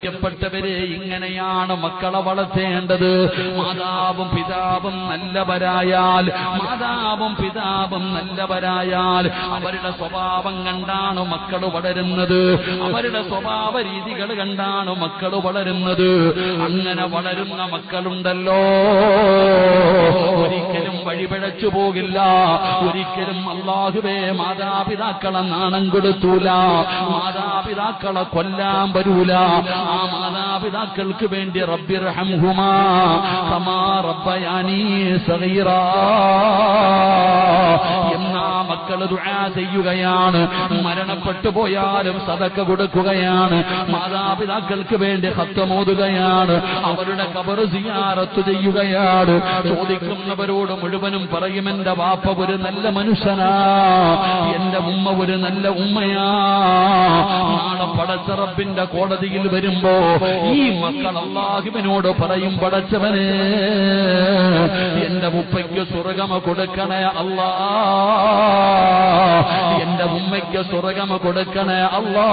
പ്രിയപ്പെട്ടവരെ, ഇങ്ങനെയാണ് മക്കളെ വളർത്തേണ്ടത്. മാതാവും പിതാവും നല്ലവരായാൽ അവരുടെ സ്വഭാവം കണ്ടാണ് മക്കൾ വളരുന്നത്. അവരുടെ സ്വഭാവ രീതികൾ കണ്ടാണ് മക്കൾ വളരുന്നത്. അങ്ങനെ വളരുന്ന മക്കളുണ്ടല്ലോ, ഒരിക്കലും വഴിപിഴച്ചു പോകില്ല. ഒരിക്കലും അല്ലാഹുവേ മാതാപിതാക്കളെ നാണം കൊടുത്തൂല, മാതാപിതാക്കളെ കൊല്ലാൻ വരൂല. ആ മാതാപിതാക്കൾക്ക് വേണ്ടി റബ്ബിർഹംഹുമാ കമാ റബ്ബയാനീ സഗീറാ എന്നാ മക്കൾ ദുആ ചെയ്യുകയാണ്. മരണപ്പെട്ടു പോയാലും സദഖ കൊടുക്കുകയാണ്. മാതാപിതാക്കൾക്ക് വേണ്ടി ഖത്ം ഓതുകയാണ്. അവരുടെ ഖബർ സിയാറത്ത് ചെയ്യുകയാണ്. ചോദിക്കുന്നവരോട് മുഴുവനും പറയും, എന്റെ വാപ്പ ഒരു നല്ല മനുഷ്യനാ, എന്റെ ഉമ്മ ഒരു നല്ല ഉമ്മയാ. നാളെ പടച്ച റബ്ബിന്റെ കോടതിയിൽ വരുമ്പോ ഈ മക്കൾ അല്ലാഹുവിനോട് പറയും, പടച്ചവനെ എന്റെ ഉപ്പയ്ക്ക് സ്വർഗ്ഗം കൊടുക്കണേ അല്ലാ, എന്റെ ഉമ്മയ്ക്ക് സ്വർഗ്ഗം കൊടുക്കണേ അല്ലാ.